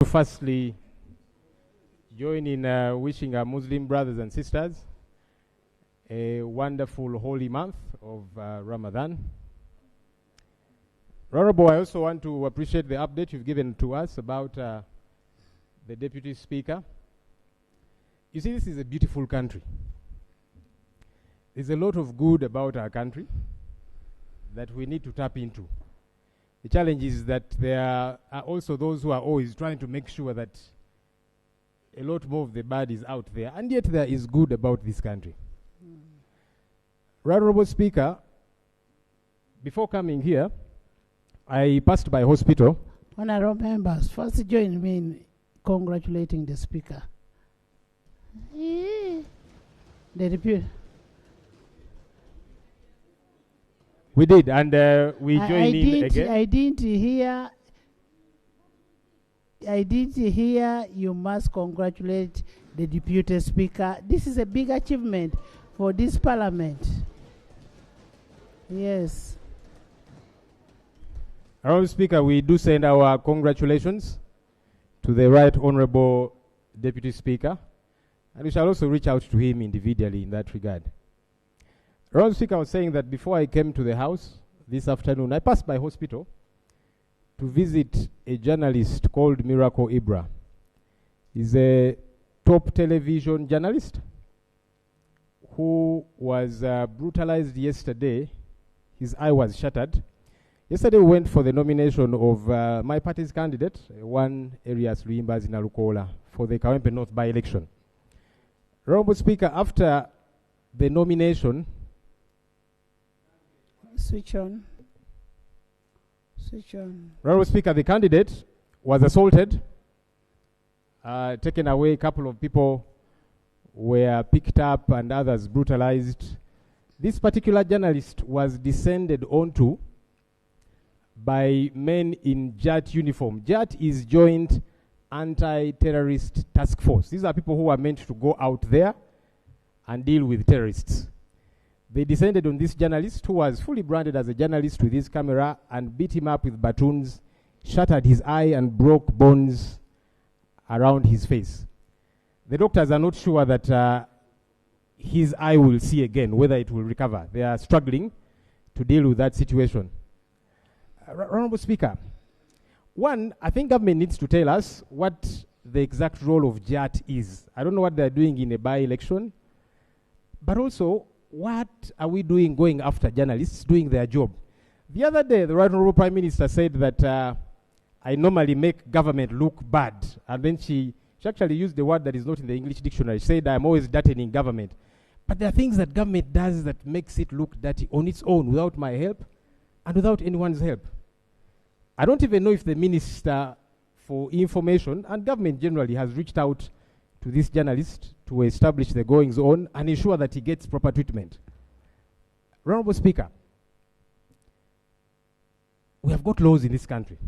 firstly join in wishing our Muslim brothers and sisters a wonderful holy month of Ramadan. Honorable, I also want to appreciate the update you've given to us about the Deputy Speaker. You see, this is a beautiful country. There's a lot of good about our country that we need to tap into. The challenge is that there are also those who are always trying to make sure that a lot more of the bad is out there, and yet there is good about this country. Honorable Speaker, before coming here, I passed by hospital. Honorable members, first join me in congratulating the Speaker. The deputy. We did, and we joined in again. I didn't hear you must congratulate the Deputy Speaker. This is a big achievement for this Parliament. Yes. Honorable Speaker, we do send our congratulations to the Right Honorable Deputy Speaker, and we shall also reach out to him individually in that regard. Honorable Speaker, I was saying that before I came to the House this afternoon, I passed by hospital to visit a journalist called Miracle Ibra. He's a top television journalist who was brutalized yesterday. His eye was shattered. Yesterday we went for the nomination of my party's candidate, one Arias Luimbaz in Alukola, for the Kawempe North by-election. Honorable Speaker, after the nomination... Switch on. Switch on. Honorable Speaker, the candidate was assaulted, taken away. A couple of people were picked up and others brutalized. This particular journalist was descended onto by men in JAT uniform. JAT is Joint Anti-Terrorist Task Force. These are people who are meant to go out there and deal with terrorists. They descended on this journalist who was fully branded as a journalist with his camera and beat him up with batons, shattered his eye and broke bones around his face. The doctors are not sure that his eye will see again, whether it will recover. They are struggling to deal with that situation. Honorable Speaker, one, I think government needs to tell us what the exact role of JAT is. I don't know what they're doing in a by-election, but also, what are we doing going after journalists doing their job? The other day, the Right Honorable Prime Minister said that I normally make government look bad. And then she actually used the word that is not in the English dictionary. She said, I'm always dirtying government. But there are things that government does that makes it look dirty on its own without my help and without anyone's help. I don't even know if the Minister for Information and government generally has reached out to this journalist to establish the goings on and ensure that he gets proper treatment. Honorable Speaker, we have got laws in this country.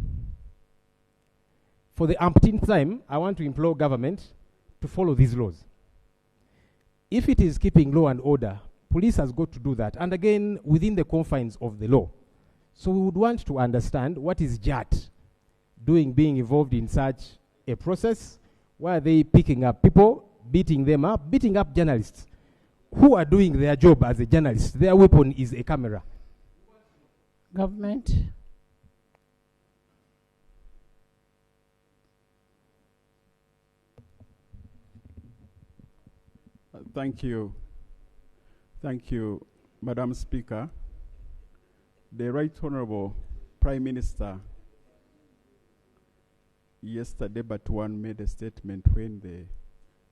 For the umpteenth time, I want to implore government to follow these laws. If it is keeping law and order, police has got to do that, and again, within the confines of the law. So we would want to understand what is JAT doing, being involved in such a process. Why are they picking up people, beating them up, beating up journalists who are doing their job as a journalist? Their weapon is a camera. Government. Thank you. Thank you, Madam Speaker. The Right Honorable Prime Minister yesterday but one made a statement when the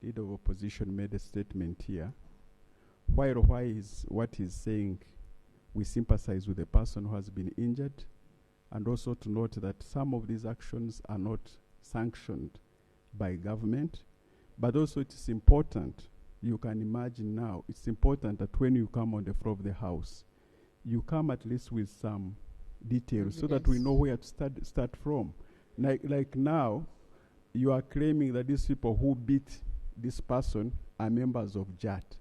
leader of opposition made a statement here. Why is what he's saying, we sympathize with the person who has been injured, and also to note that some of these actions are not sanctioned by government, but also it is important, you can imagine now, it's important that when you come on the floor of the House, you come at least with some details so that we know where to start from. Like now, you are claiming that these people who beat this person are members of JAT.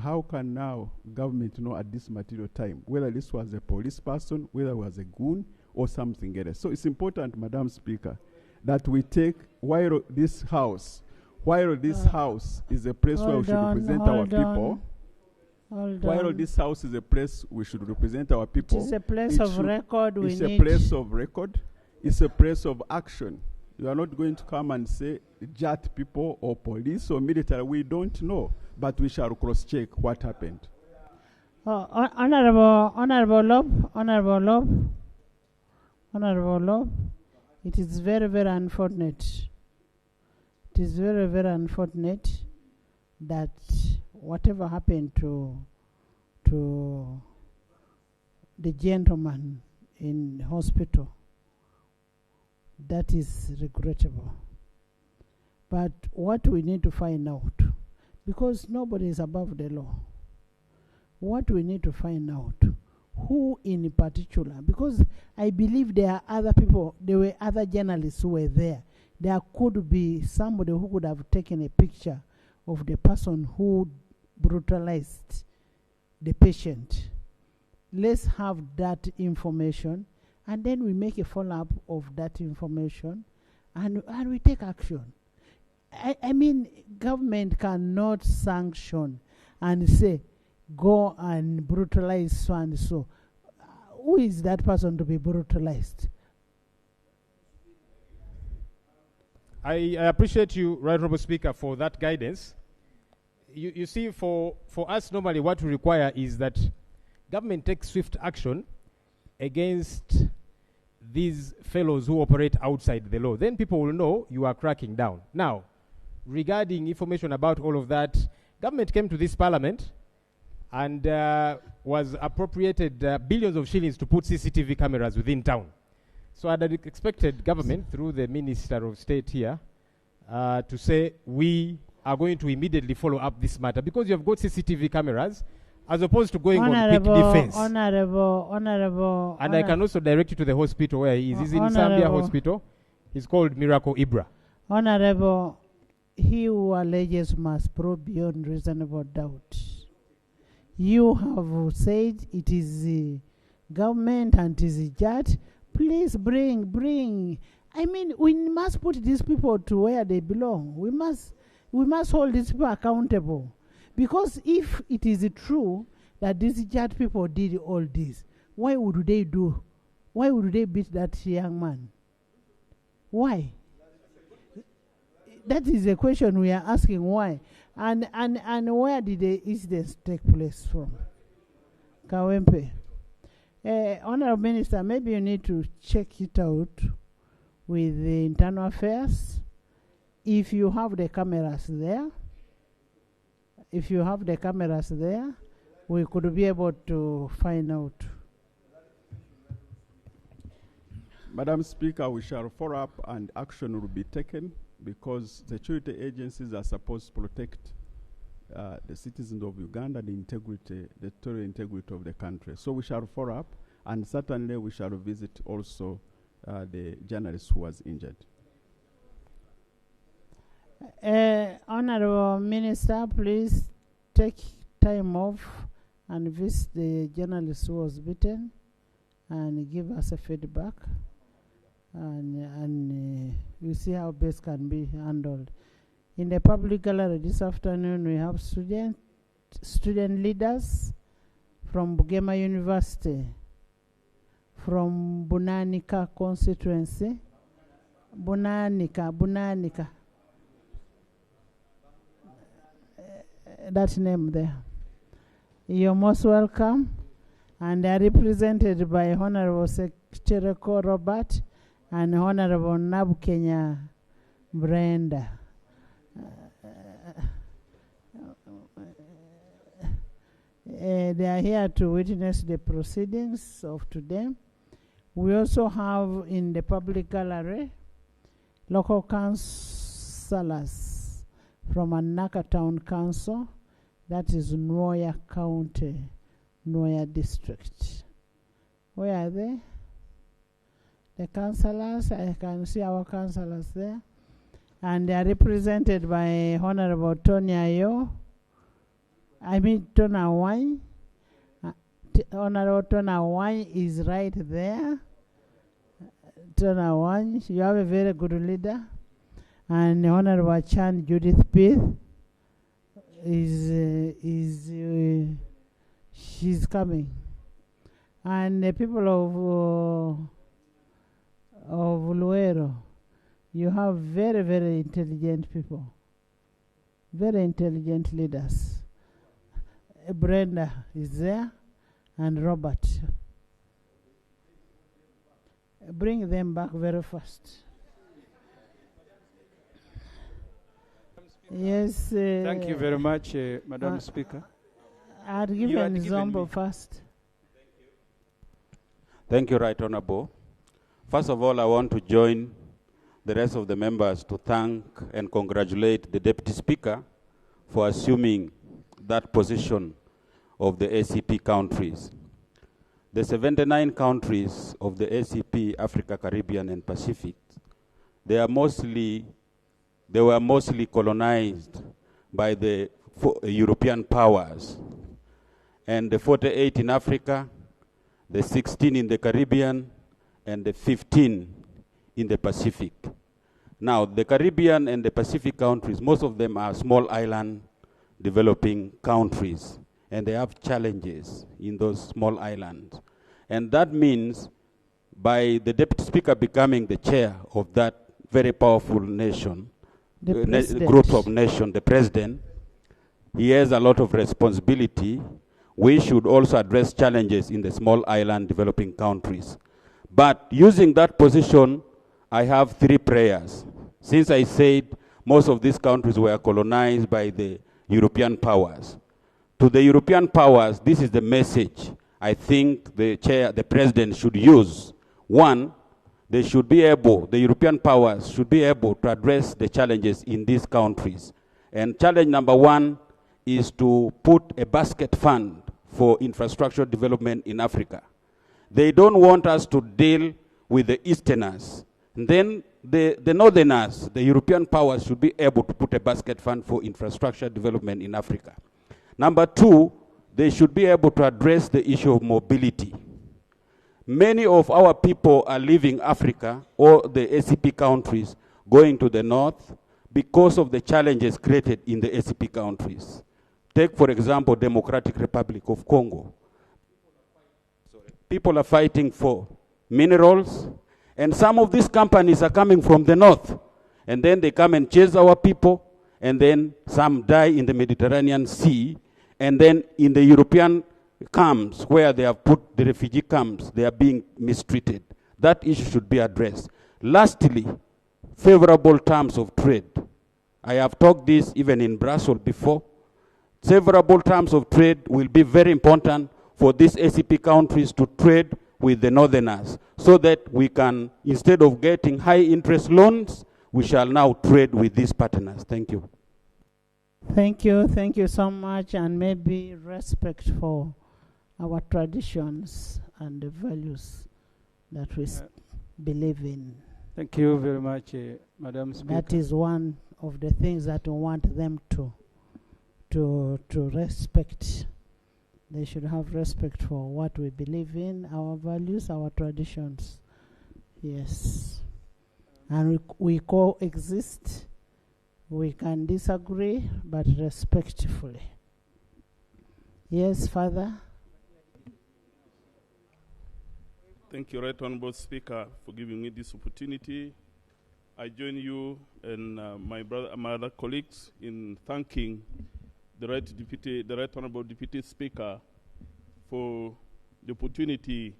How can now government know at this material time whether this was a police person, whether it was a goon, or something else? So it's important, Madam Speaker, that we take while this house is a place where we should represent our people. While this house is a place we should represent our people. It is a place of record. It's a place of record. It's a place of action. You are not going to come and say JAT people or police or military. We don't know, but we shall cross-check what happened. Honorable Lob, it is very, very unfortunate. It is very, very unfortunate that whatever happened to the gentleman in hospital, that is regrettable. But what we need to find out, because nobody is above the law, what we need to find out, who in particular, because I believe there are other people, there were other journalists who were there. There could be somebody who could have taken a picture of the person who brutalized the patient. Let's have that information, and then we make a follow-up of that information, and we take action. I mean, government cannot sanction and say, go and brutalize so and so. Who is that person to be brutalized? I appreciate you, Right Honourable Speaker, for that guidance. You see, for us, normally what we require is that government takes swift action against these fellows who operate outside the law. Then people will know you are cracking down. Now, regarding information about all of that, government came to this parliament and was appropriated billions of shillings to put CCTV cameras within town. So I'd expected government, through the Minister of State here, to say, we are going to immediately follow up this matter, because you have got CCTV cameras, as opposed to going on quick defense. Honorable. And I can also direct you to the hospital where he is. He's in Zambia Hospital. He's called Miracle Ibra. Honorable, he who alleges must prove beyond reasonable doubt. You have said it is the government and it is the judge. Please bring. I mean, we must put these people to where they belong. We must hold these people accountable. Because if it is true that these judge people did all this, why would they beat that young man? Why? That is the question we are asking, why? And where did the incidents take place from? Kawempe. Honorable Minister, maybe you need to check it out with the Internal Affairs. If you have the cameras there, we could be able to find out. Madam Speaker, we shall follow up and action will be taken, because security agencies are supposed to protect the citizens of Uganda, the territorial integrity of the country. So we shall follow up, and certainly we shall visit also the journalist who was injured. Honorable Minister, please take time off and visit the journalist who was beaten and give us a feedback, and we see how best can be handled. In the public gallery this afternoon, we have student leaders from Bugema University, from Bunanika constituency. Bunanika. That name there. You're most welcome. And they are represented by Honorable Secretary Robert and Honorable Nabukenya Brenda. They are here to witness the proceedings of today. We also have in the public gallery local councillors from Anaka Town Council, that is Nwoya County, Nwoya District. Where are they? The councillors, I can see our councillors there. And they are represented by Honorable Tony Wine. Honorable Tony Wine is right there. Tonawany, you have a very good leader. And Honorable Chan Judith Pith she's coming. And the people of Luero, you have very, very intelligent people, very intelligent leaders. Brenda is there, and Robert. Bring them back very fast. Yes. Thank you very much, Madam Speaker. I'd give an example first. Thank you, Right Honourable. First of all, I want to join the rest of the members to thank and congratulate the Deputy Speaker for assuming that position of the ACP countries. The 79 countries of the ACP, Africa, Caribbean, and Pacific, they were mostly colonized by the European powers. And the 48 in Africa, the 16 in the Caribbean, and the 15 in the Pacific. Now, the Caribbean and the Pacific countries, most of them are small island developing countries, and they have challenges in those small islands. And that means by the Deputy Speaker becoming the chair of that very powerful nation, group of nations, the President, he has a lot of responsibility. We should also address challenges in the small island developing countries. But using that position, I have 3 prayers. Since I said most of these countries were colonized by the European powers. To the European powers, this is the message I think the President should use. One, the European powers should be able to address the challenges in these countries. And challenge number 1 is to put a basket fund for infrastructure development in Africa. They don't want us to deal with the Easterners. And then the Northerners, the European powers, should be able to put a basket fund for infrastructure development in Africa. Number 2, they should be able to address the issue of mobility. Many of our people are leaving Africa or the ACP countries going to the north because of the challenges created in the ACP countries. Take, for example, Democratic Republic of Congo. People are fighting for minerals, and some of these companies are coming from the north, and then they come and chase our people, and then some die in the Mediterranean Sea, and then in the European camps where they have put the refugee camps, they are being mistreated. That issue should be addressed. Lastly, favorable terms of trade. I have talked this even in Brussels before. Favorable terms of trade will be very important for these ACP countries to trade with the northerners, so that we can, instead of getting high interest loans, we shall now trade with these partners. Thank you. Thank you so much, and maybe respect for our traditions and the values that we believe in. Thank you very much, Madam Speaker. That is one of the things that we want them to respect. They should have respect for what we believe in, our values, our traditions. Yes. And we coexist. We can disagree, but respectfully. Yes, Father. Thank you, Right Honourable Speaker, for giving me this opportunity. I join you and my other colleagues in thanking the Right Honourable Deputy Speaker for the opportunity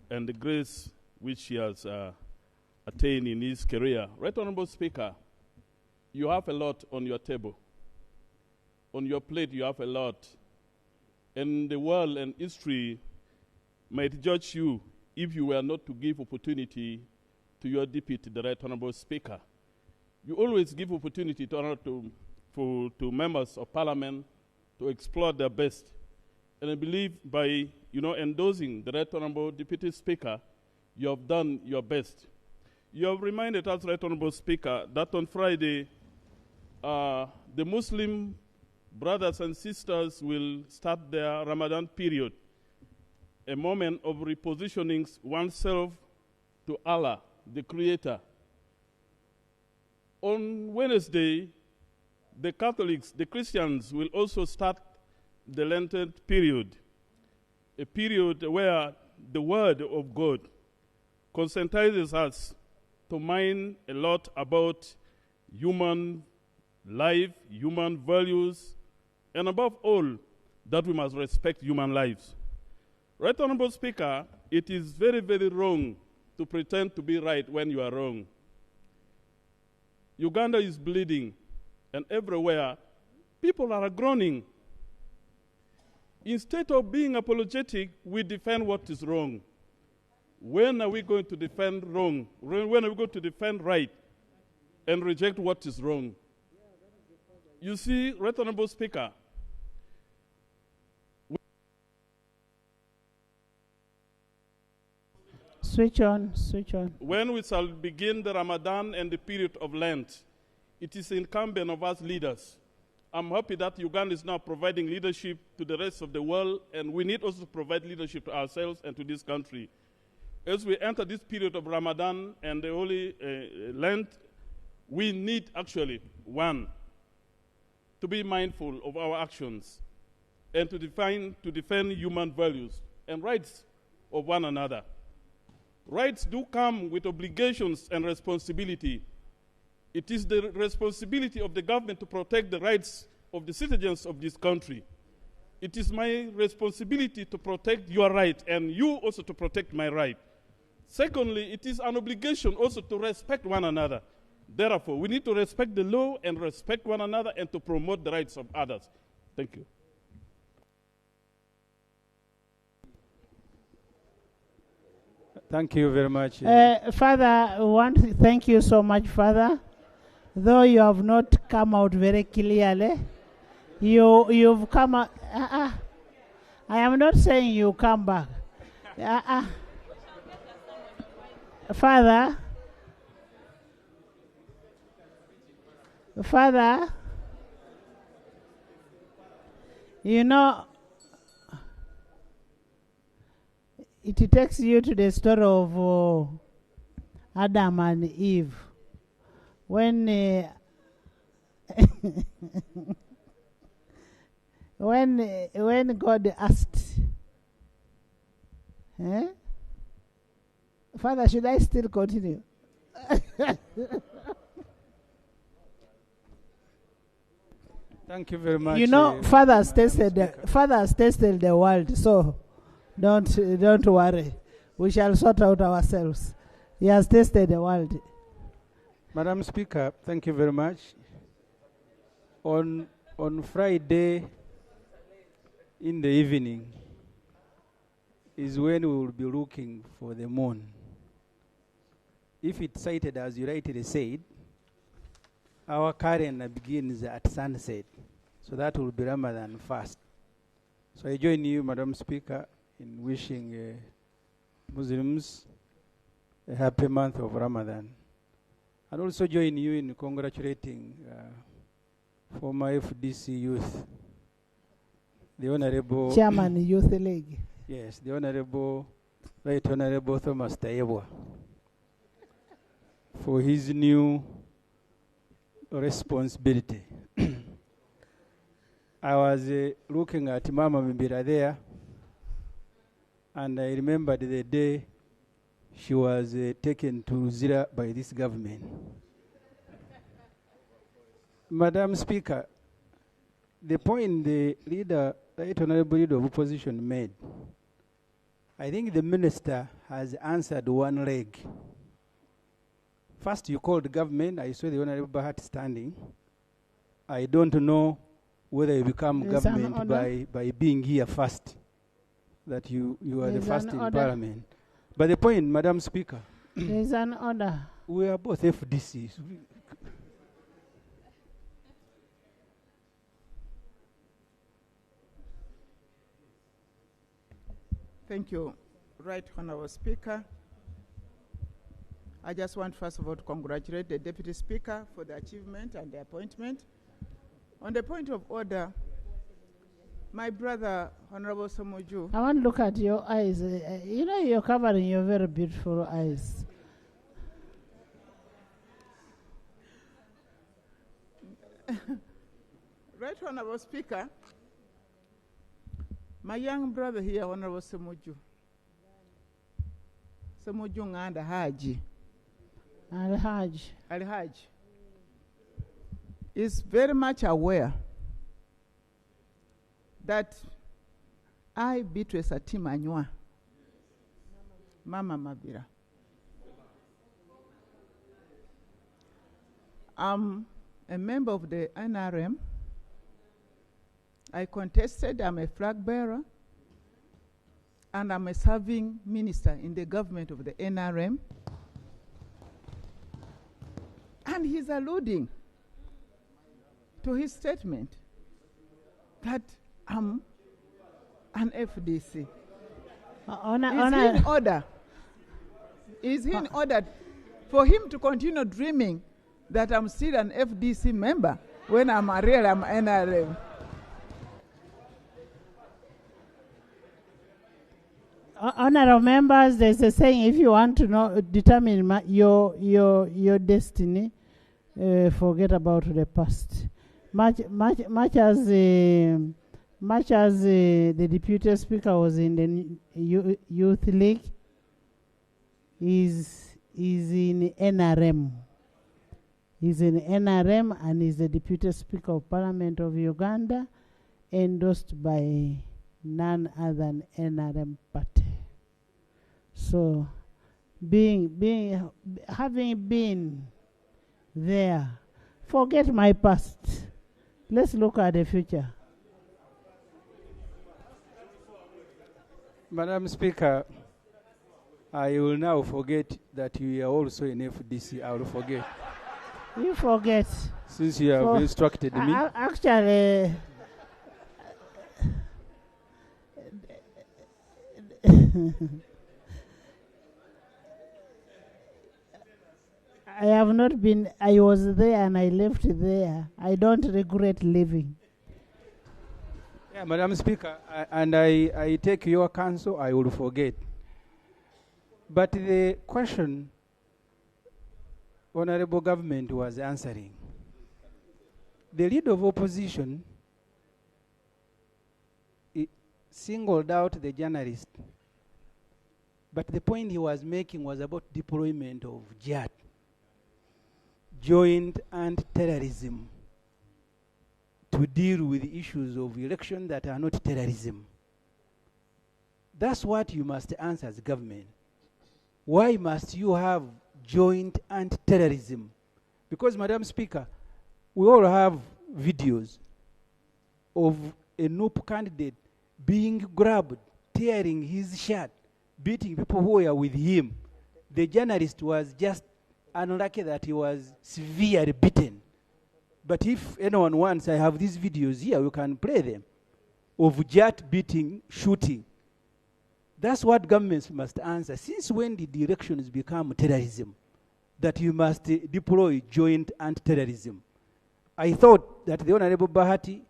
and the grace which he has attained in his career. Right Honourable Speaker, you have a lot on your table. On your plate, you have a lot. And the world and history might judge you if you were not to give opportunity to your deputy, the Right Honourable Speaker. You always give opportunity to members of Parliament to explore their best. And I believe by endorsing the Right Honourable Deputy Speaker, you have done your best. You have reminded us, Right Honourable Speaker, that on Friday, the Muslim brothers and sisters will start their Ramadan period, a moment of repositioning oneself to Allah, the Creator. On Wednesday, the Catholics, the Christians, will also start the Lenten period, a period where the Word of God conscientizes us to mind a lot about human life, human values, and above all, that we must respect human lives. Right Honorable Speaker, it is very, very wrong to pretend to be right when you are wrong. Uganda is bleeding, and everywhere, people are groaning. Instead of being apologetic, we defend what is wrong. When are we going to defend wrong? When are we going to defend right and reject what is wrong? You see, Right Honorable Speaker, Switch on, switch on. when we shall begin the Ramadan and the period of Lent, it is incumbent of us leaders. I'm happy that Uganda is now providing leadership to the rest of the world, and we need also to provide leadership to ourselves and to this country. As we enter this period of Ramadan and the Holy Lent, we need actually, one, to be mindful of our actions and to defend human values and rights of one another. Rights do come with obligations and responsibility. It is the responsibility of the government to protect the rights of the citizens of this country. It is my responsibility to protect your right and you also to protect my right. Secondly, it is an obligation also to respect one another. Therefore, we need to respect the law and respect one another and to promote the rights of others. Thank you. Thank you very much. Father, thank you so much, Father. Though you have not come out very clearly, you've come out. I am not saying you come back. Father, you know, it takes you to the story of Adam and Eve. When when God asked, Father, should I still continue? Thank you very much. You know, Father has tasted the world, so don't worry. We shall sort out ourselves. He has tasted the world. Madam Speaker, thank you very much. On Friday in the evening is when we will be looking for the moon. If it's sighted as you rightly said, our calendar begins at sunset. So that will be Ramadan fast. So I join you, Madam Speaker, in wishing Muslims a happy month of Ramadan. And also join you in congratulating former FDC youth, the Honorable Chairman Youth League. Yes, the Right Honorable Thomas Tayebwa, for his new responsibility. I was looking at Mama Mimbira there, and I remembered the day she was taken to Zira by this government. Madam Speaker, the point the Right Honorable Leader of Opposition made, I think the Minister has answered one leg. First, you called the government. I saw the Honorable Bahat standing. I don't know whether you become government by being here first, that you are the first in Parliament. But the point, Madam Speaker, there is an order. We are both FDCs. Thank you, Right Honourable Speaker. I just want, first of all, to congratulate the Deputy Speaker for the achievement and the appointment. On the point of order, my brother, Honourable Ssemujju. I want to look at your eyes. You know, you're covering your very beautiful eyes. Right Honorable Speaker, my young brother here, Honorable Ssemujju Nganda Haji, Al-Haj, is very much aware that I, Beatrice Atimanywa, Mama Mabira, I'm a member of the NRM. I contested, I'm a flag bearer, and I'm a serving minister in the government of the NRM. And he's alluding to his statement that I'm an FDC. Is he in order for him to continue dreaming that I'm still an FDC member when I'm a real NRM? Honorable members, there's a saying: if you want to know, determine your destiny, forget about the past. Much as the Deputy Speaker was in the Youth League, is in NRM. He's in NRM and is the Deputy Speaker of Parliament of Uganda, endorsed by none other than NRM party. So, having been there, forget my past. Let's look at the future. Madam Speaker, I will now forget that you are also in FDC. I will forget. You forget. Since you have instructed me. Actually, I have not been, I was there and I left there. I don't regret leaving. Yeah, Madam Speaker, I take your counsel, I will forget. But the question Honorable Government was answering, the leader of opposition singled out the journalist, but the point he was making was about deployment of JAT, joint anti-terrorism, to deal with issues of election that are not terrorism. That's what you must answer as government. Why must you have joint anti-terrorism? Because, Madam Speaker, we all have videos of a NUP candidate being grabbed, tearing his shirt, beating people who were with him. The journalist was just unlucky that he was severely beaten. But if anyone wants, I have these videos here, we can play them, of jet beating, shooting. That's what governments must answer. Since when did the elections become terrorism? That you must deploy joint anti-terrorism. I thought that the Honorable Bahati,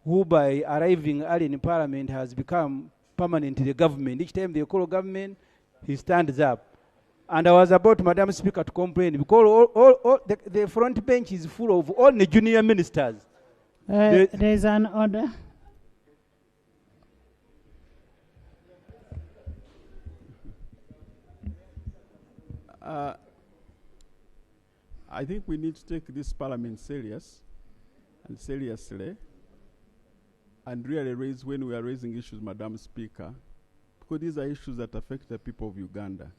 who by arriving early in Parliament has become permanent in the government, each time they call government, he stands up. And I was about, Madam Speaker, to complain because the front bench is full of all the junior ministers. There is an order. I think we need to take this parliament seriously, and really raise, when we are raising issues, Madam Speaker, because these are issues that affect the people of Uganda,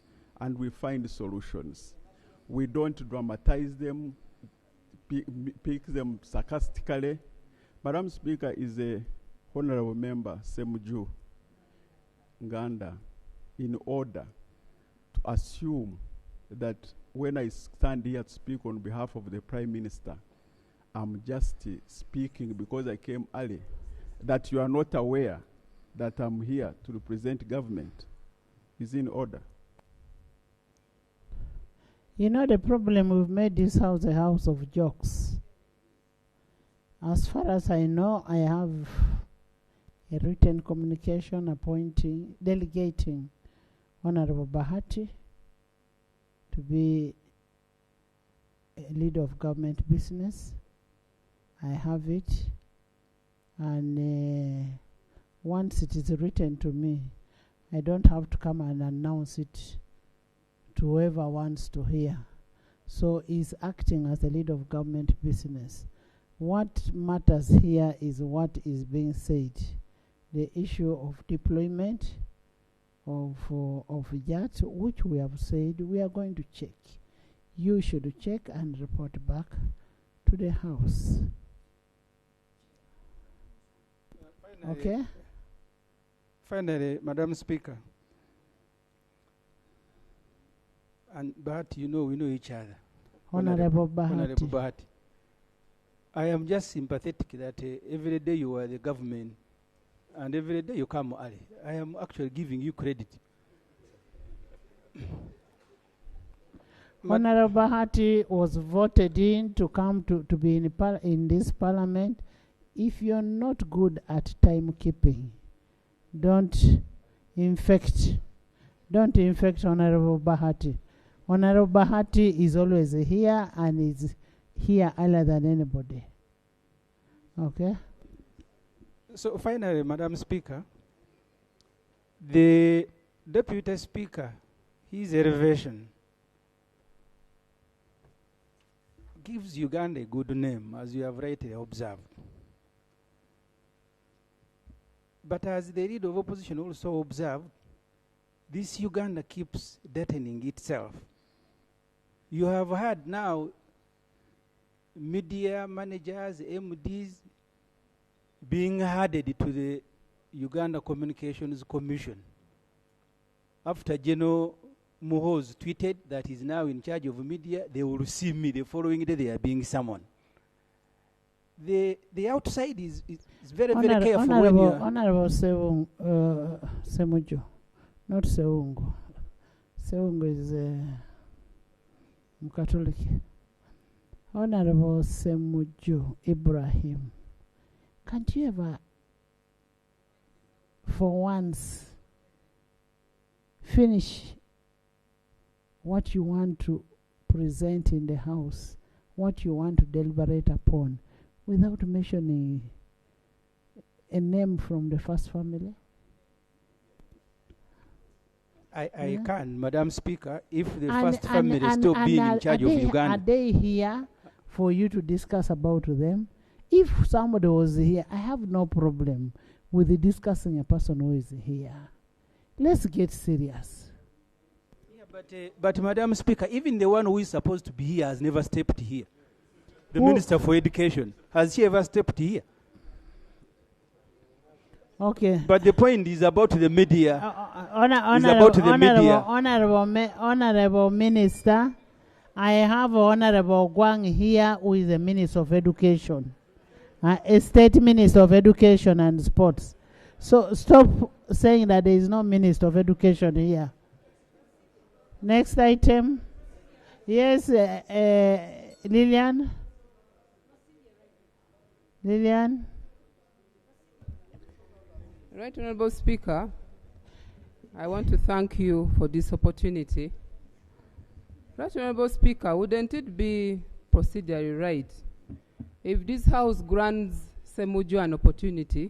and we find solutions. We don't dramatize them, pick them sarcastically. Madam Speaker is a honorable member, Ssemujju Nganda, in order to assume that when I stand here to speak on behalf of the Prime Minister, I'm just speaking because I came early, that you are not aware that I'm here to represent government is in order. You know, the problem, we've made this house a house of jokes. As far as I know, I have a written communication delegating Honorable Bahati to be a leader of government business. I have it. And once it is written to me, I don't have to come and announce it to whoever wants to hear. So he's acting as the lead of government business. What matters here is what is being said. The issue of deployment of yacht, which we have said we are going to check. You should check and report back to the House. Okay? Finally, Madam Speaker, and Bahati, you know, we know each other. Honorable Honorable Bahati. Bahati. I am just sympathetic that every day you are the government and every day you come early. I am actually giving you credit. Honorable Bahati was voted in to come to be in this parliament. If you're not good at timekeeping, don't infect Honorable Bahati. Honorable Bahati is always here and is here earlier than anybody. Okay? So finally, Madam Speaker, the Deputy Speaker, his elevation gives Uganda a good name, as you have rightly observed. But as the leader of opposition also observed, this Uganda keeps deadening itself. You have had now media managers, MDs, being added to the Uganda Communications Commission. After General Muhoz tweeted that he's now in charge of media, they will see me. The following day, they are being summoned. The outside is very, very careful when you are... Honorable Ssemujju, not Seungu. Seungu is Catholic. Honorable Ssemujju Ibrahim, can't you ever, for once, finish what you want to present in the House, what you want to deliberate upon, without mentioning a name from the first family? I can, Madam Speaker, if the first family is still being in charge of Uganda. Are they here for you to discuss about them? If somebody was here, I have no problem with discussing a person who is here. Let's get serious. Yeah, but Madam Speaker, even the one who is supposed to be here has never stepped here. The Minister for Education, has she ever stepped here? Okay. But the point is about the media. Honorable Minister, I have Honorable Gwang here, who is the Minister of Education, a State Minister of Education and Sports. So stop saying that there is no Minister of Education here. Next item. Yes, Lillian. Lillian. Right, Honorable Speaker, I want to thank you for this opportunity. Right, Honorable Speaker, wouldn't it be procedurally right if this House grants Ssemujju an opportunity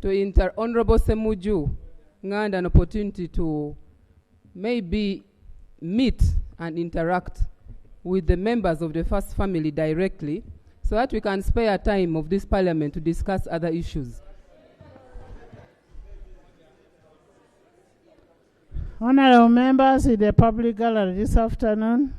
to Honorable Ssemujju Nganda an opportunity to maybe meet and interact with the members of the first family directly, so that we can spare time of this parliament to discuss other issues? Honorable members in the public gallery this afternoon,